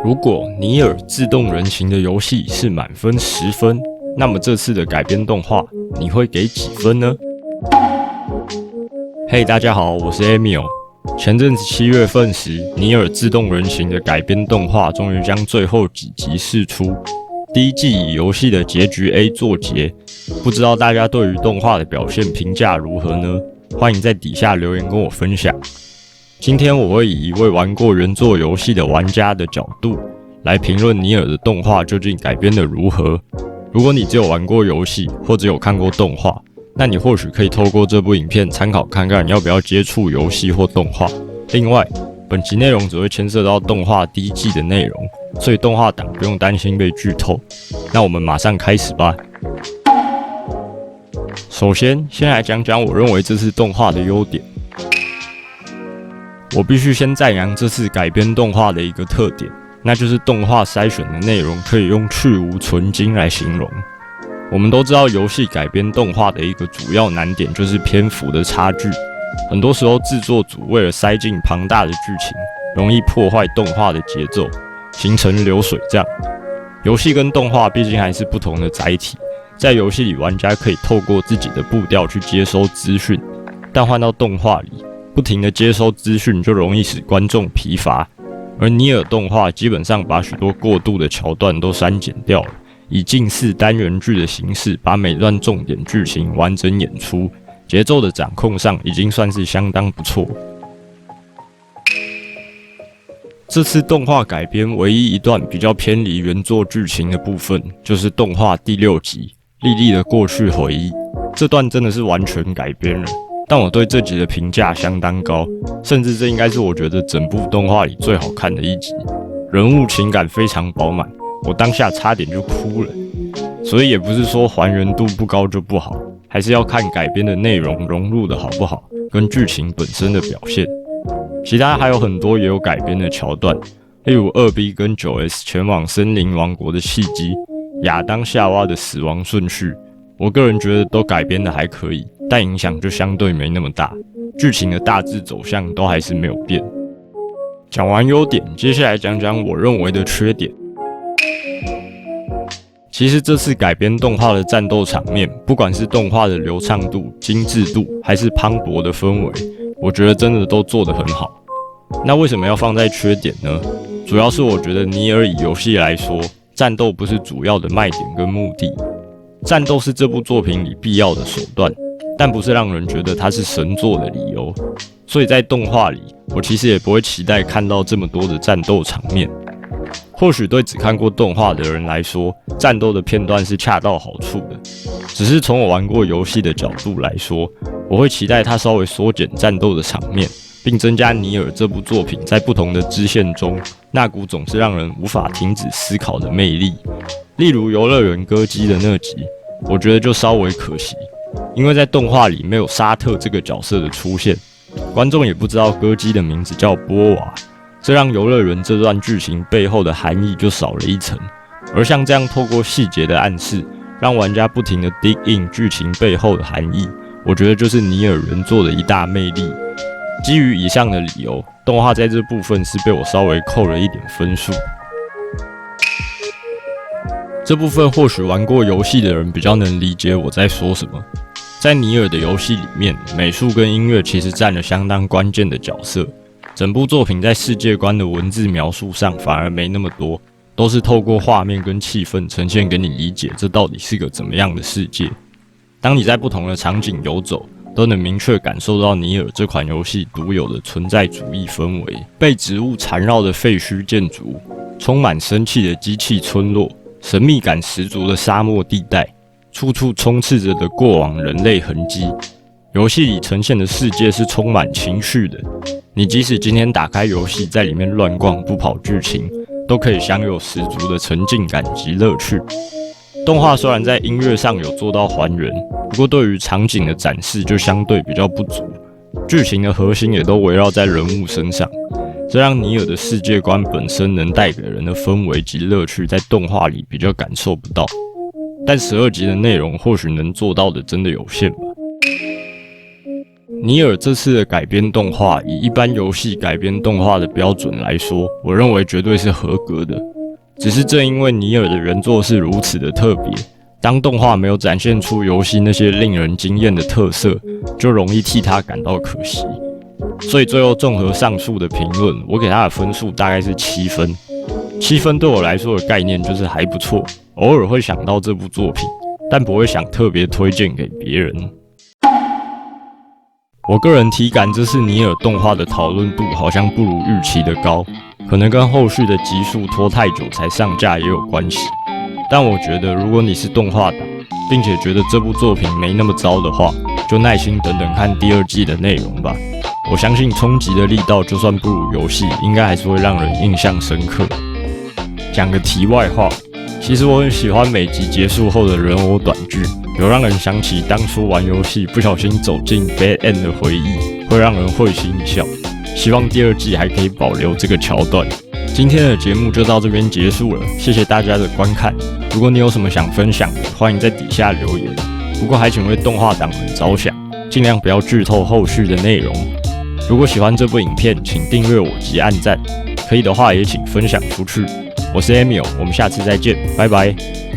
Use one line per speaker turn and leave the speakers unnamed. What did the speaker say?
如果尼尔自动人形的游戏是满分10分，那么这次的改编动画你会给几分呢？嘿，大家好，我是 Emil。前阵子7月份时，尼尔自动人形的改编动画终于将最后几集释出，第一季以游戏的结局 A 作结。不知道大家对于动画的表现评价如何呢？欢迎在底下留言跟我分享。今天我会以一位玩过原作游戏的玩家的角度来评论尼尔的动画究竟改编的如何。如果你只有玩过游戏或只有看过动画，那你或许可以透过这部影片参考看看要不要接触游戏或动画。另外，本集内容只会牵涉到动画第一季的内容，所以动画党不用担心被剧透。那我们马上开始吧。首先来讲讲我认为这次动画的优点。我必须先赞扬这次改编动画的一个特点，那就是动画筛选的内容可以用去无存精来形容。我们都知道游戏改编动画的一个主要难点就是篇幅的差距，很多时候制作组为了塞进庞大的剧情，容易破坏动画的节奏，形成流水账。游戏跟动画毕竟还是不同的载体，在游戏里玩家可以透过自己的步调去接收资讯，但换到动画里，不停的接收资讯就容易使观众疲乏，而尼尔动画基本上把许多过度的桥段都删减掉了，以近似单元剧的形式把每段重点剧情完整演出，节奏的掌控上已经算是相当不错。这次动画改编唯一一段比较偏离原作剧情的部分，就是动画第6集莉莉的过去回忆，这段真的是完全改编了。但我对这集的评价相当高，甚至这应该是我觉得整部动画里最好看的一集，人物情感非常饱满，我当下差点就哭了。所以也不是说还原度不高就不好，还是要看改编的内容融入的好不好，跟剧情本身的表现。其他还有很多也有改编的桥段，例如2B 跟 9S 前往森林王国的契机，亚当夏娃的死亡顺序，我个人觉得都改编的还可以，但影响就相对没那么大，剧情的大致走向都还是没有变。讲完优点，接下来讲讲我认为的缺点。其实这次改编动画的战斗场面，不管是动画的流畅度、精致度，还是磅礴的氛围，我觉得真的都做得很好。那为什么要放在缺点呢？主要是我觉得尼尔以游戏来说，战斗不是主要的卖点跟目的，战斗是这部作品里必要的手段，但不是让人觉得它是神作的理由。所以在动画里，我其实也不会期待看到这么多的战斗场面。或许对只看过动画的人来说，战斗的片段是恰到好处的，只是从我玩过游戏的角度来说，我会期待它稍微缩减战斗的场面，并增加尼尔这部作品在不同的支线中那股总是让人无法停止思考的魅力。例如游乐园歌姬的那集，我觉得就稍微可惜，因为在动画里没有沙特这个角色的出现，观众也不知道歌姬的名字叫波娃，这让游乐园这段剧情背后的含义就少了一层。而像这样透过细节的暗示，让玩家不停的 dig in 剧情背后的含义，我觉得就是尼尔原作的一大魅力。基于以上的理由，动画在这部分是被我稍微扣了一点分数。这部分或许玩过游戏的人比较能理解我在说什么。在尼尔的游戏里面，美术跟音乐其实占了相当关键的角色，整部作品在世界观的文字描述上反而没那么多，都是透过画面跟气氛呈现给你理解这到底是个怎么样的世界。当你在不同的场景游走，都能明确感受到尼尔这款游戏独有的存在主义氛围，被植物缠绕的废墟建筑，充满生气的机器村落，神秘感十足的沙漠地带，处处充斥着的过往人类痕迹。游戏里呈现的世界是充满情绪的，你即使今天打开游戏在里面乱逛不跑剧情，都可以享有十足的沉浸感及乐趣。动画虽然在音乐上有做到还原，不过对于场景的展示就相对比较不足，剧情的核心也都围绕在人物身上，这让尼尔的世界观本身能带给人的氛围及乐趣在动画里比较感受不到。但12集的内容或许能做到的真的有限吧。尼尔这次的改编动画，以一般游戏改编动画的标准来说，我认为绝对是合格的。只是正因为尼尔的原作是如此的特别，当动画没有展现出游戏那些令人惊艳的特色，就容易替他感到可惜。所以最后综合上述的评论，我给他的分数大概是7分。7分对我来说的概念就是还不错，偶尔会想到这部作品，但不会想特别推荐给别人。我个人体感这次尼尔动画的讨论度好像不如预期的高，可能跟后续的集数拖太久才上架也有关系。但我觉得如果你是动画党，并且觉得这部作品没那么糟的话，就耐心等等看第2季的内容吧。我相信冲击的力道就算不如游戏，应该还是会让人印象深刻。讲个题外话，其实我很喜欢每集结束后的人偶短剧，有让人想起当初玩游戏不小心走进 bad end 的回忆，会让人会心一笑。希望第2季还可以保留这个桥段。今天的节目就到这边结束了，谢谢大家的观看。如果你有什么想分享的，欢迎在底下留言。不过还请为动画党们着想，尽量不要剧透后续的内容。如果喜欢这部影片，请订阅我及按赞，可以的话也请分享出去。我是 Emil， 我们下次再见，拜拜。